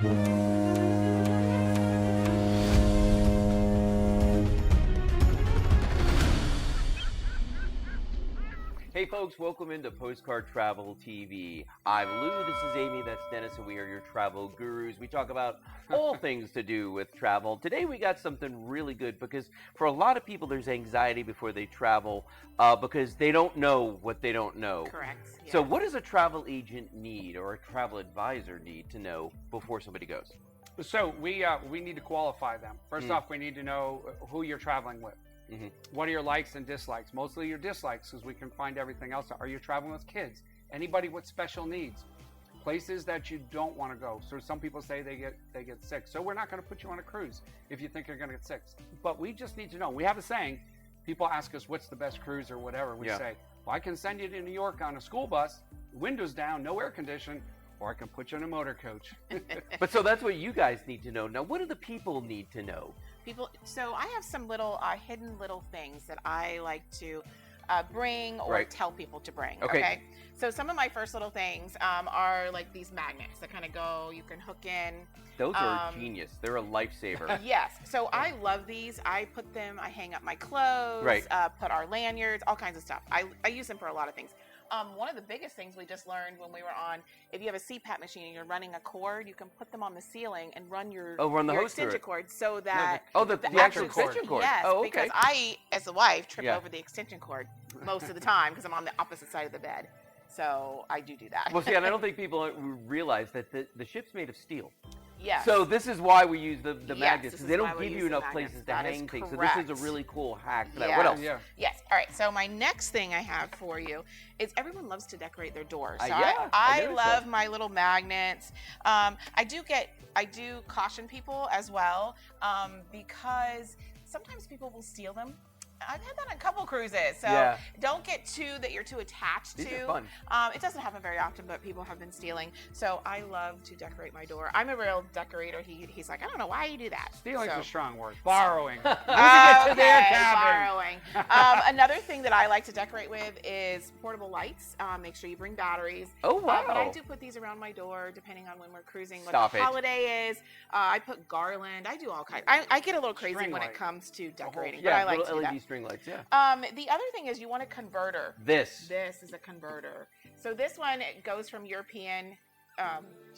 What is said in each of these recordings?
Hey folks, welcome into Postcard Travel TV. I'm Lou, this is Amy, that's Dennis, and we are your travel gurus. We talk about all things to do with travel. Today we got something really good because for a lot of people there's anxiety before they travel because they don't know what they don't know. Correct. Yes. So what does a travel agent need or a travel advisor need to know before somebody goes? So we need to qualify them. First off, we need to know who you're traveling with. Mm-hmm. What are your likes and dislikes? Mostly your dislikes, because we can find everything else. Are you traveling with kids? Anybody with special needs? Places that you don't want to go. So some people say they get sick. So we're not going to put you on a cruise if you think you're going to get sick. But we just need to know. We have a saying. People ask us what's the best cruise or whatever. We say, well, I can send you to New York on a school bus, windows down, no air condition, or I can put you in a motor coach. But so that's what you guys need to know. Now, what do the people need to know? So I have some little hidden little things that I like to bring or tell people to bring. Okay. So some of my first little things are like these magnets that kind of go, you can hook in. Those are genius. They're a lifesaver. Yes. So I love these. I put them, I hang up my clothes, put our lanyards, all kinds of stuff. I use them for a lot of things. One of the biggest things we just learned when we were on, if you have a CPAP machine and you're running a cord, you can put them on the ceiling and run your extension cord so that the actual extension cord. Yes, because I, as a wife, trip over the extension cord most of the time because I'm on the opposite side of the bed. So I do that. Well, see, and I don't think people realize that the ship's made of steel. Yes. So this is why we use the magnets, because they don't give you enough places to hang things. So this is a really cool hack for that. What else? Yes. All right. So my next thing I have for you is everyone loves to decorate their doors. So I love my little magnets. I do caution people as well because sometimes people will steal them. I've had that on a couple cruises, so don't get you're too attached to. These are fun. It doesn't happen very often, but people have been stealing. So I love to decorate my door. I'm a real decorator. He's like, I don't know why you do that. Stealing's a strong word. Borrowing. Borrowing. Another thing that I like to decorate with is portable lights. Make sure you bring batteries. Oh, wow. But I do put these around my door, depending on when we're cruising, what the holiday is. I put garland. I do all kinds. I get a little crazy when it comes to decorating, but I like to do that. String lights, the other thing is you want a converter. This is a converter. So this one, it goes from European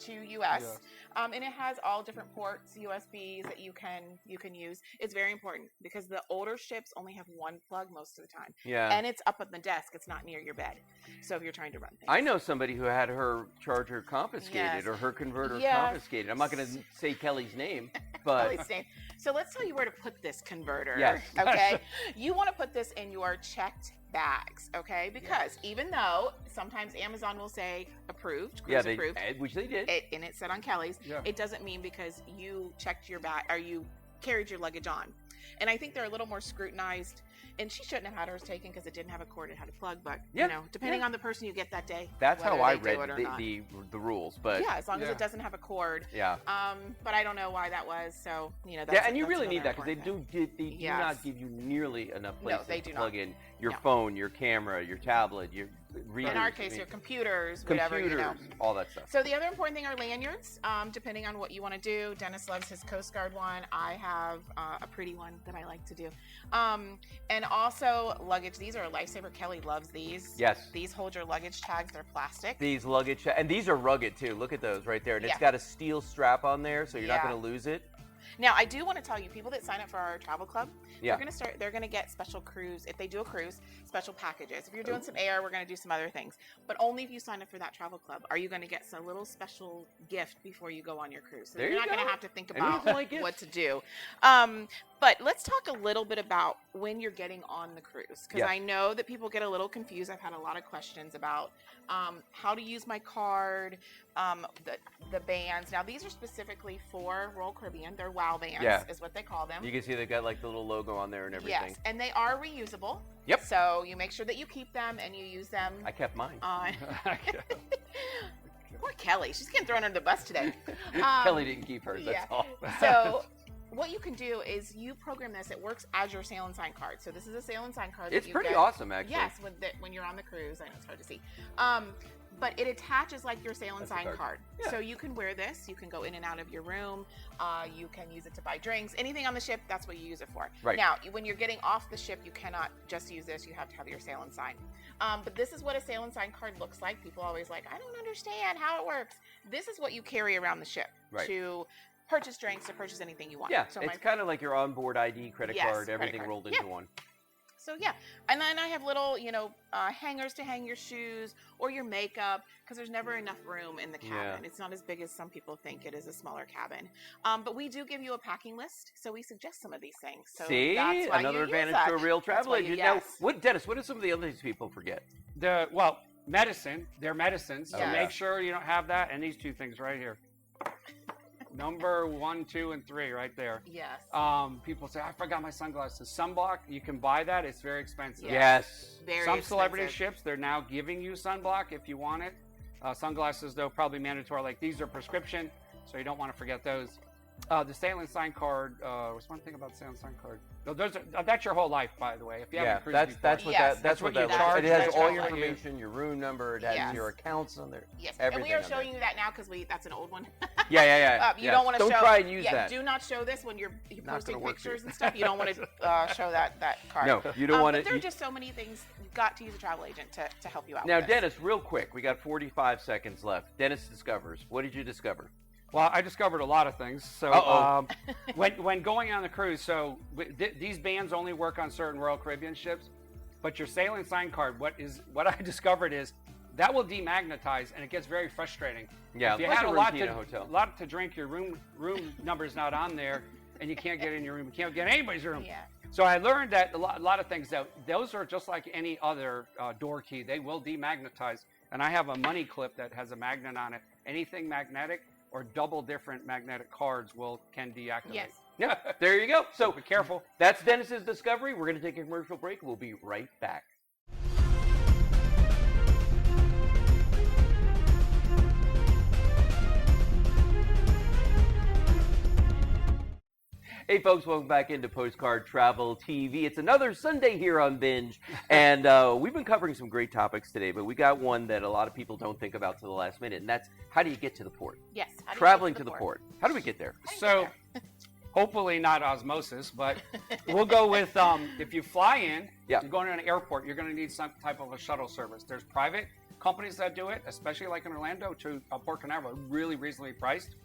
to US, and it has all different ports, USBs that you can use. It's very important because the older ships only have one plug most of the time. And it's up on the desk. It's not near your bed. So if you're trying to run things. I know somebody who had her charger confiscated or her converter confiscated. I'm not going to say Kelly's name, but Kelly's name. So let's tell you where to put this converter. Yes. Okay. You want to put this in your checked bags, okay? Because even though sometimes Amazon will say approved, cruise approved, which they did, and it said on Kelly's, it doesn't mean because you checked your bag or you carried your luggage on. And I think they're a little more scrutinized. And she shouldn't have had hers taken because it didn't have a cord; it had a plug. But you know, depending on the person you get that day, that's how I read the rules. But as long as it doesn't have a cord. But I don't know why that was. So that's, and you really need that because they do not give you nearly enough places to plug in your phone, your camera, your tablet, your readers. In our case, your computers, whatever, all that stuff. So the other important thing are lanyards. Depending on what you want to do, Dennis loves his Coast Guard one. I have a pretty one that I like to do. And also luggage. These are a lifesaver. Kelly loves these. Yes. These hold your luggage tags. They're plastic. These luggage and these are rugged too. Look at those right there. And it's got a steel strap on there, so you're not going to lose it. Now, I do want to tell you, people that sign up for our travel club, they're going to get special cruise, if they do a cruise, special packages. If you're doing some air, we're going to do some other things. But only if you sign up for that travel club are you going to get some little special gift before you go on your cruise. So you're not going to have to think about what to do. But let's talk a little bit about when you're getting on the cruise, because I know that people get a little confused. I've had a lot of questions about how to use my card, the bands. Now, these are specifically for Royal Caribbean. They're WOW bands is what they call them. You can see they got like the little logo on there and everything. Yes, and they are reusable. Yep. So you make sure that you keep them and you use them. I kept mine. Poor Kelly. She's getting thrown under the bus today. Kelly didn't keep hers, that's all. So what you can do is you program this. It works as your Sail and Sign card. So this is a Sail and Sign card. It's that you pretty get. awesome, actually. Yes, when you're on the cruise. I know it's hard to see. But it attaches like your Sail and Sign card. Yeah. So you can wear this. You can go in and out of your room. You can use it to buy drinks. Anything on the ship, that's what you use it for. Right. Now, when you're getting off the ship, you cannot just use this. You have to have your Sail and Sign. But this is what a Sail and Sign card looks like. People always like, I don't understand how it works. This is what you carry around the ship to purchase drinks or purchase anything you want. Yeah, so it's kind of like your onboard ID, credit card, credit everything card. rolled into one. So yeah, and then I have little, hangers to hang your shoes or your makeup because there's never enough room in the cabin. Yeah. It's not as big as some people think. It is a smaller cabin. But we do give you a packing list, so we suggest some of these things. So See, that's why another you advantage use to a real travel agent. Now, yes. Dennis, what are some of the other things people forget? Medicine. They're medicines. So Yeah. make sure you don't have that. And these two things right here. Number 1, 2, and 3 right there. Yes. People say, I forgot my sunglasses. Sunblock, you can buy that. It's very expensive. Yes. Very Some expensive. celebrity ships, they're now giving you sunblock if you want it. Sunglasses, though, probably mandatory. Like these are prescription, so you don't want to forget those. The Sail and Sign card. Was one thing about the Sail and Sign card. No, that's your whole life, by the way. If you haven't cruised before. that's what Yes. that's what you that looks charge. like. It has That's all what your I do. information, your room number, it has Yes. your accounts on there. Yes. Everything And we are on showing there. you that now because that's an old one. Yeah. You don't want to show. Don't try and use that. Do not show this when you're Not posting gonna work pictures here. and stuff. You don't want to show that card. No, you don't want But there to. are just so many things. You've got to use a travel agent to help you out. Now, with this. Dennis, real quick, we got 45 seconds left. Dennis discovers. What did you discover? Well, I discovered a lot of things. So when going on the cruise, so these bands only work on certain Royal Caribbean ships, but your Sail and Sign card, what I discovered is that will demagnetize, and it gets very frustrating. Yeah, if you like had a a room lot key in a hotel. to drink, your room number's not on there, and you can't get in your room. You can't get in anybody's room. Yeah. So I learned that a lot of things, that those are just like any other door key. They will demagnetize, and I have a money clip that has a magnet on it. Anything magnetic or double different magnetic cards can deactivate. Yes. Yeah, there you go. So be careful. That's Dennis's discovery. We're going to take a commercial break. We'll be right back. Hey folks, welcome back into Postcard Travel TV. It's another Sunday here on Binge, and we've been covering some great topics today, but we got one that a lot of people don't think about to the last minute, and that's how do you get to the port? Yes. How do you Traveling get to the port. How do we get there? So hopefully not osmosis, but we'll go with if you fly in, Yeah. you're going to an airport, you're going to need some type of a shuttle service. There's private companies that do it, especially like in Orlando to Port Canaveral, really reasonably priced,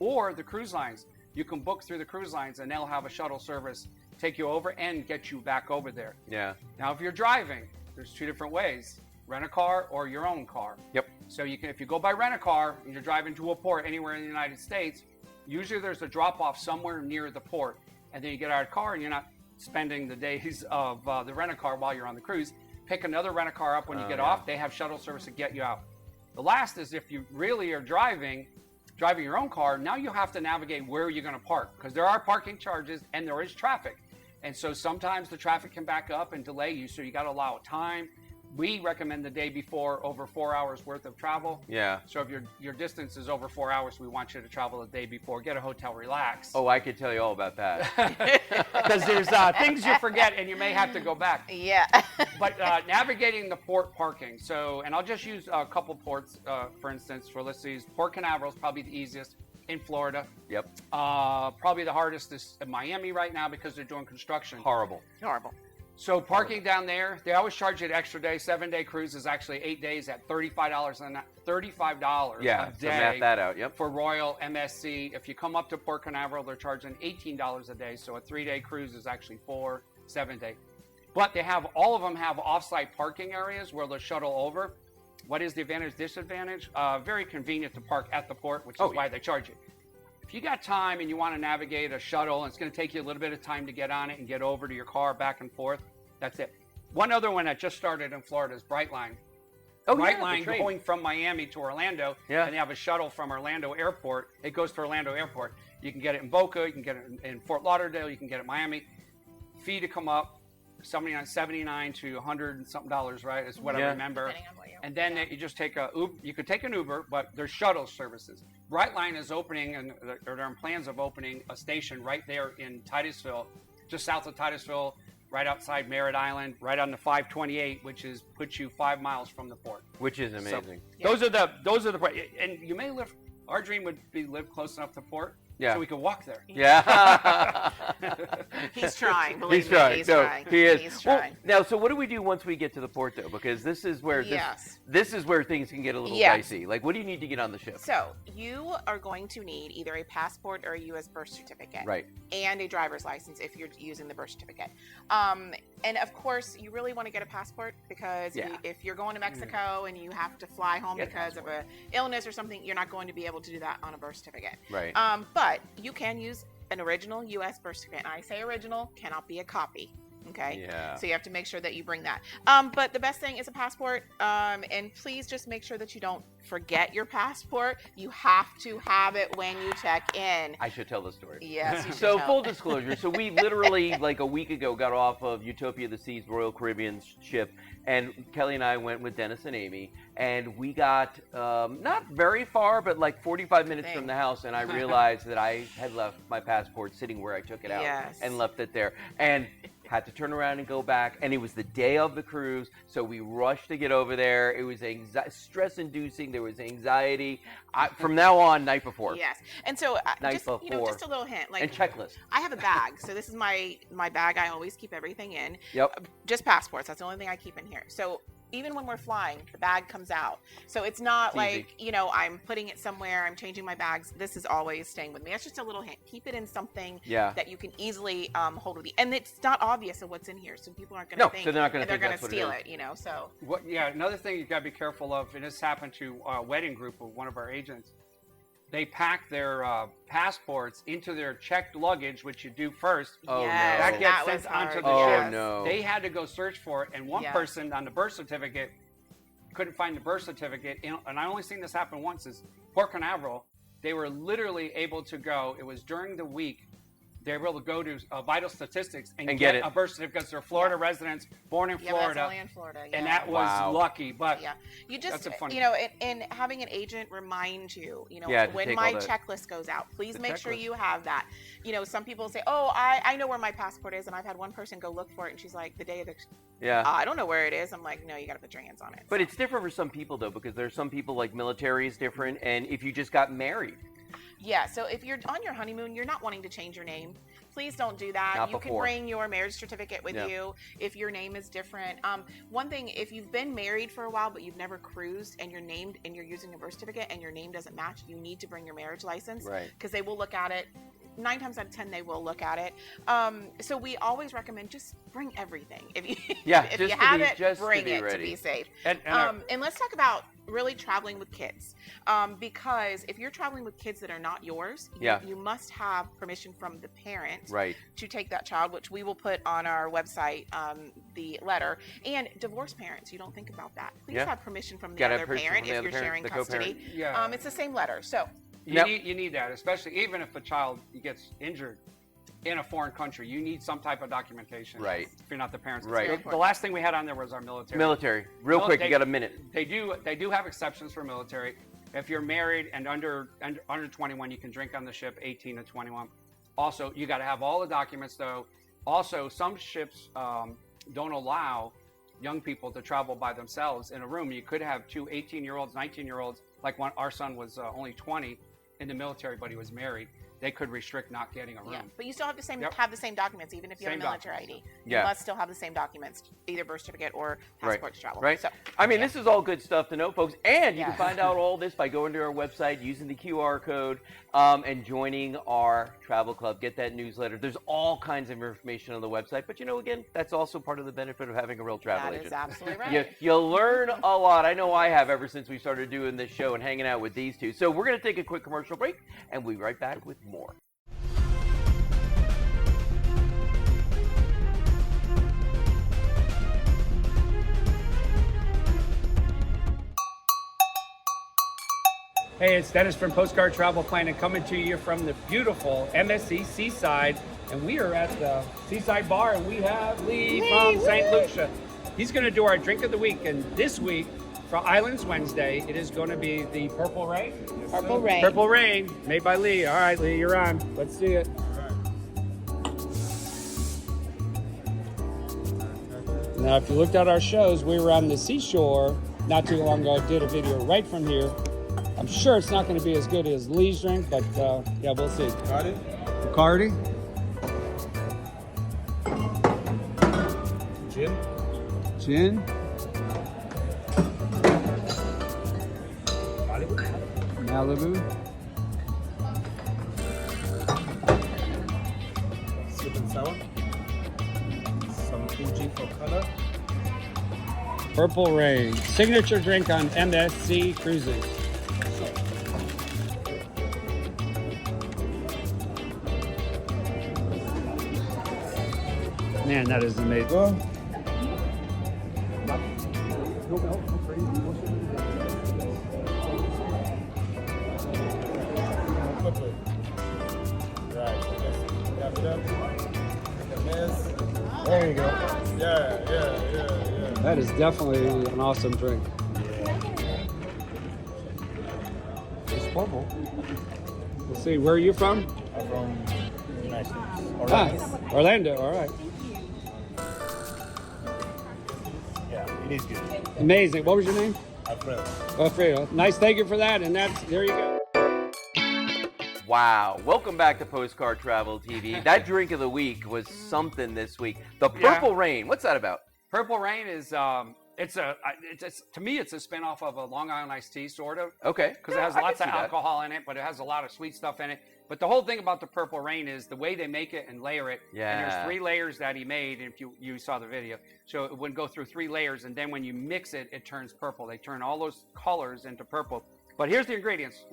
or the cruise lines. You can book through the cruise lines, and they'll have a shuttle service take you over and get you back over there. Yeah. Now, if you're driving, there's two different ways: rent a car or your own car. Yep. So if you go by rent a car and you're driving to a port anywhere in the United States, usually there's a drop off somewhere near the port, and then you get out of the car and you're not spending the days of the rent a car while you're on the cruise. Pick another rent a car up when you get off. They have shuttle service to get you out. The last is if you really are driving your own car, now you have to navigate where you're going to park, because there are parking charges and there is traffic. And so sometimes the traffic can back up and delay you, so you got to allow time. We recommend the day before over 4 hours worth of travel. Yeah. So if your distance is over 4 hours, we want you to travel the day before. Get a hotel, relax. Oh, I could tell you all about that. Because there's things you forget and you may have to go back. Yeah. But navigating the port parking. So, and I'll just use a couple ports, for instance, for listeners. Port Canaveral is probably the easiest in Florida. Yep. Probably the hardest is in Miami right now because they're doing construction. Horrible. Horrible. So parking down there, they always charge you an extra day. 7-day cruise is actually 8 days at $35 Yeah. a So day math that out. Yep. for Royal MSC. If you come up to Port Canaveral, they're charging $18 a day. So a 3-day cruise is actually 7-day. But all of them have off-site parking areas where they'll shuttle over. What is the advantage, disadvantage? Very convenient to park at the port, which is why they charge you. If you got time and you want to navigate a shuttle, and it's going to take you a little bit of time to get on it and get over to your car back and forth, that's it. One other one that just started in Florida is Brightline. Oh, Brightline yeah, going from Miami to Orlando, Yeah. and they have a shuttle from Orlando Airport. It goes to Orlando Airport. You can get it in Boca, you can get it in Fort Lauderdale, you can get it in Miami. Fee to come up, $79 to $100 and something, right? Is what I remember. Depending on what you And then you just take a Uber. You could take an Uber, but there's shuttle services. Brightline is opening, and they're in plans of opening a station right there in Titusville, just south of Titusville, right outside Merritt Island, right on the 528, which puts you 5 miles from the port. Which is amazing. So, those are the and you may live. Our dream would be live close enough to port. Yeah. So we could walk there. Yeah. He's trying. Believe He's me, trying. he's No, trying. he is. He's Well, trying. now, so what do we do once we get to the port, though? Because this is where this is where things can get a little dicey. Like, what do you need to get on the ship? So you are going to need either a passport or a U.S. birth certificate, Right. and a driver's license if you're using the birth certificate. And of course, you really want to get a passport because if you're going to Mexico and you have to fly home because of an illness or something, you're not going to be able to do that on a birth certificate. Right. But you can use an original U.S. birth certificate. And I say original, cannot be a copy. Okay. Yeah. So you have to make sure that you bring that. But the best thing is a passport. And please just make sure that you don't forget your passport. You have to have it when you check in. I should tell the story. Yes. You should So tell. full disclosure. So we literally like a week ago got off of Utopia of the Seas Royal Caribbean ship, and Kelly and I went with Dennis and Amy, and we got not very far, but like 45 minutes from the house, and I realized that I had left my passport sitting where I took it out and left it there, and had to turn around and go back. And it was the day of the cruise, so we rushed to get over there. It was stress-inducing. There was anxiety. From now on, night before. Yes. And so just a little hint. Like, and checklist. I have a bag. So this is my bag. I always keep everything in. Yep. Just passports. That's the only thing I keep in here. So even when we're flying, the bag comes out. So it's not like, I'm putting it somewhere, I'm changing my bags. This is always staying with me. That's just a little hint. Keep it in something that you can easily hold with you. And it's not obvious of what's in here, so people aren't going to think. So they're not going to think they're going to steal it, so. Another thing you got to be careful of, and this happened to a wedding group of one of our agents. They pack their passports into their checked luggage, which you do first. Oh, yes, no. That gets sent onto the ship. Oh, no. They had to go search for it, and one person on the birth certificate couldn't find the birth certificate. And I only seen this happen once, is Port Canaveral. They were literally able to go. It was during the week. They were able to go to Vital Statistics and get a birth certificate because they're Florida residents, born in Florida. That's only in Florida. Yeah. And that was lucky. But you just, that's a funny and having an agent remind you, when my checklist goes out, please make sure you have that. Some people say, oh, I know where my passport is. And I've had one person go look for it. And she's like, the day of the, I don't know where it is. I'm like, no, you got to put your hands on it. But it's different for some people, though, because there's some people like military is different. And if you just got married. Yeah, so if you're on your honeymoon, you're not wanting to change your name. Please don't do that. Not you before. can bring your marriage certificate with you if your name is different. One thing, if you've been married for a while but you've never cruised and you're named and you're using a birth certificate and your name doesn't match, you need to bring your marriage license because they will look at it. 9 times out of 10 they will look at it. So we always recommend just bring everything. If you if you have it, bring it to be safe. And let's talk about really traveling with kids, because if you're traveling with kids that are not yours, you must have permission from the parent to take that child, which we will put on our website, the letter. And divorced parents, you don't think about that. Please have permission from the other parent if you're sharing custody. It's the same letter. So you need that, especially even if a child gets injured in a foreign country. You need some type of documentation. If you're not the parents. The last thing we had on there was our military. Real quick, you got a minute. They do have exceptions for military. If you're married and under 21, you can drink on the ship. 18 to 21. Also, you got to have all the documents, though. Also, some ships don't allow young people to travel by themselves in a room. You could have 2 18-year-olds, 19-year-olds. Like our son was only 20 in the military, but he was married. They could restrict not getting a room. But you still have have the same documents, even if you have a military ID. You must still have the same documents, either birth certificate or passport to travel. So, I mean, this is all good stuff to know, folks. And you can find out all this by going to our website, using the QR code, and joining our travel club. Get that newsletter. There's all kinds of information on the website. But, again, that's also part of the benefit of having a real travel agent. That is absolutely right. You'll learn a lot. I know I have ever since we started doing this show and hanging out with these two. So we're going to take a quick commercial break, and we'll be right back with more. Hey, it's Dennis from PostCard Travel Planning coming to you from the beautiful MSC Seaside. And we are at the Seaside Bar, and we have Lee from St. Lucia. He's going to do our drink of the week. And this week, for Islands Wednesday, it is going to be the Purple Rain. Purple Rain. Purple Rain, made by Lee. All right, Lee, you're on. Let's see it. Now, if you looked at our shows, we were on the seashore not too long ago. I did a video right from here. I'm sure it's not going to be as good as Lee's drink, but yeah, we'll see. Bacardi. Gin. Malibu. Sweet and sour. Some Fuji for color. Purple Rain. Signature drink on MSC Cruises. Man, that is amazing. There you go. Yeah. That is definitely an awesome drink. It's purple. We'll see. Where are you from? I'm from the United States. Orlando. All right. Yeah, it is good. Amazing. What was your name? Alfredo. Alfredo. Nice. Thank you for that. And there you go. Wow. Welcome back to Postcard Travel TV. That drink of the week was something this week. The Purple Rain. What's that about? Purple Rain is to me it's a spinoff of a Long Island iced tea, sort of. Okay. Because it has lots of alcohol in it, but it has a lot of sweet stuff in it. But the whole thing about the Purple Rain is the way they make it and layer it. Yeah. And there's 3 layers that he made, if you saw the video. So it would go through 3 layers, and then when you mix it, it turns purple. They turn all those colors into purple. But here's the ingredients,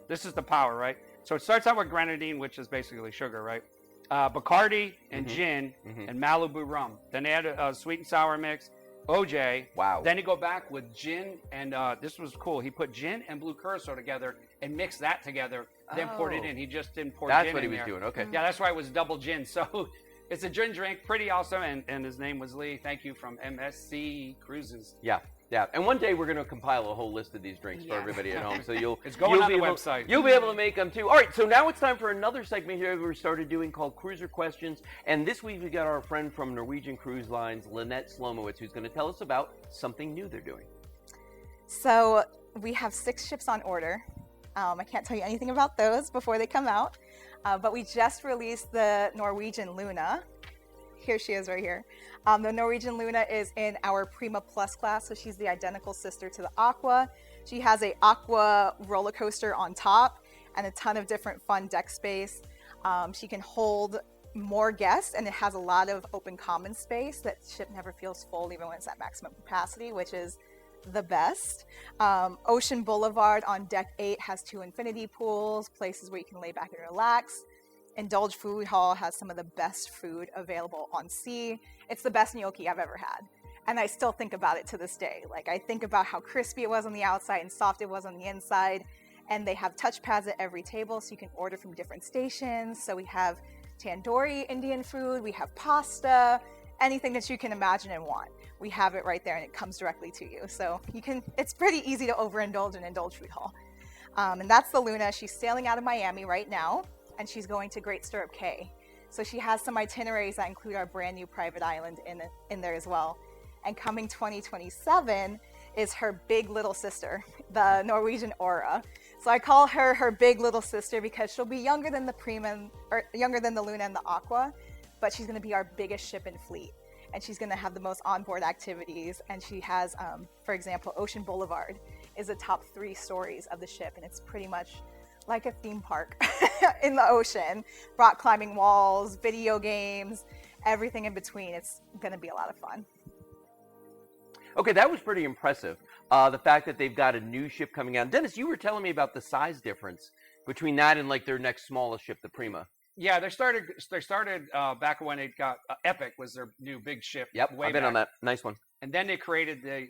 this is the power, right? So it starts out with grenadine, which is basically sugar, right? Bacardi and gin and Malibu rum. Then they add a sweet and sour mix, OJ. Wow. Then he go back with gin, and this was cool. He put gin and blue curacao together and mixed that together, then poured it in. He just didn't pour gin in there. That's what he was doing, okay. Yeah, that's why it was double gin. So it's a gin drink, pretty awesome, and his name was Lee. Thank you from MSC Cruises. Yeah. And one day we're going to compile a whole list of these drinks for everybody at home. So you'll It's going on the be website. You'll be able to make them too. All right, so now it's time for another segment here we started doing called Cruiser Questions. And this week we got our friend from Norwegian Cruise Lines, Lynette Slomowitz, who's going to tell us about something new they're doing. So we have 6 ships on order. I can't tell you anything about those before they come out. But we just released the Norwegian Luna. Here she is right here. The Norwegian Luna is in our Prima Plus class, so she's the identical sister to the Aqua. She has a Aqua roller coaster on top and a ton of different fun deck space. She can hold more guests, and it has a lot of open common space. That ship never feels full even when it's at maximum capacity, which is the best. Ocean Boulevard on deck 8 has 2 infinity pools, places where you can lay back and relax. Indulge Food Hall has some of the best food available on sea. It's the best gnocchi I've ever had. And I still think about it to this day. Like, I think about how crispy it was on the outside and soft it was on the inside. And they have touchpads at every table, so you can order from different stations. So we have tandoori Indian food, we have pasta, anything that you can imagine and want. We have it right there, and it comes directly to you. So it's pretty easy to overindulge in Indulge Food Hall. And that's the Luna. She's sailing out of Miami right now, and she's going to Great Stirrup Cay. So she has some itineraries that include our brand new private island in there as well. And coming 2027 is her big little sister, the Norwegian Aura. So I call her her big little sister because she'll be younger than the Prima, or younger than the Luna and the Aqua, but she's going to be our biggest ship in fleet. And she's going to have the most onboard activities. And she has, for example, Ocean Boulevard is the top 3 stories of the ship, and it's pretty much like a theme park in the ocean. Rock climbing walls, video games, everything in between. It's going to be a lot of fun. Okay, that was pretty impressive. The fact that they've got a new ship coming out. Dennis, you were telling me about the size difference between that and like their next smallest ship, the Prima. Yeah, they started back when it got Epic was their new big ship. Yep, I've been on that. Nice one. And then they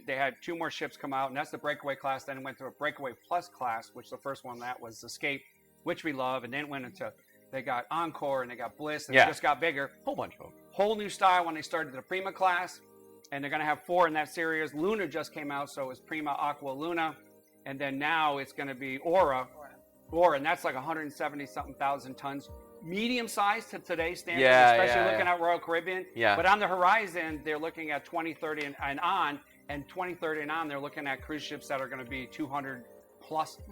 had 2 more ships come out, and that's the Breakaway class. Then it went to a Breakaway Plus class, which the first one that was Escape, which we love. And then it went into, they got Encore and they got Bliss, and it just got bigger. Whole bunch of them. Whole new style when they started the Prima class. and they're going to have 4 in that series. Luna just came out, so it's Prima, Aqua, Luna, and then now it's going to be Aura, and that's like 170-something thousand tons. Medium size to today's standards, especially looking at Royal Caribbean. Yeah. But on the horizon, they're looking at 2030 and on, and 2030 and on, they're looking at cruise ships that are going to be 200+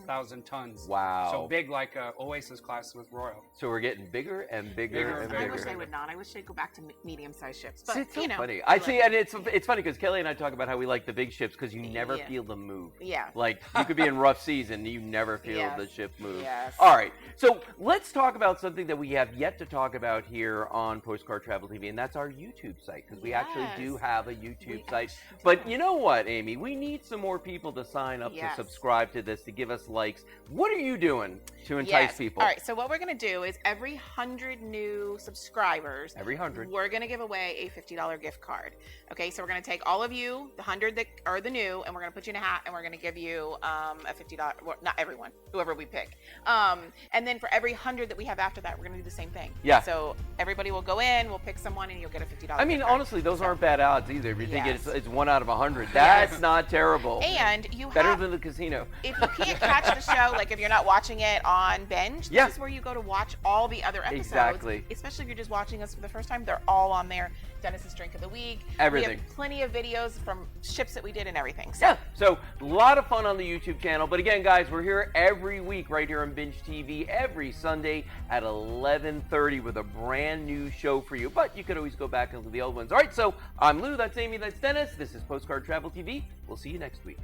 thousand tons. Wow. So big, like Oasis class with Royal. So we're getting bigger and bigger and bigger. I wish they would not. I wish they'd go back to medium-sized ships. But It's so you know, funny. I see, and it's funny because Kelly and I talk about how we like the big ships because you never Yeah. feel them move. Yeah. Like you could be in rough seas and you never feel Yes. the ship move. Yes. All right. So let's talk about something that we have yet to talk about here on Postcard Travel TV, and that's our YouTube site because we actually do Yes. have a YouTube We site. actually But do. you know what, Amy? We need some more people to sign up Yes. to subscribe to this, to give us likes. What are you doing to entice Yes. people? All right. So what we're going to do is every 100 new subscribers, Every 100. we're going to give away a $50 gift card. Okay. So we're going to take all of you, the 100 that are the new, and we're going to put you in a hat, and we're going to give you a $50. Well, not everyone, whoever we pick. And then for every 100 that we have after that, we're going to do the same thing. Yeah. So everybody will go in, we'll pick someone, and you'll get a $50. I mean, gift card. honestly, those aren't bad odds either. If you think Yes. it's 1 out of 100, that's not terrible. And you Better have, than the casino. if you can't catch the show, like if you're not watching it on binge, Yeah. this is where you go to watch all the other episodes. Exactly. Especially if you're just watching us for the first time, they're all on there. Dennis's drink of the week. Everything. We have plenty of videos from ships that we did and everything. So Yeah, so a lot of fun on the YouTube channel. But again, guys, we're here every week right here on Binge TV every Sunday at 11:30 with a brand new show for you. But you could always go back and look at the old ones. All right, so I'm Lou, that's Amy, that's Dennis. This is Postcard Travel TV. We'll see you next week.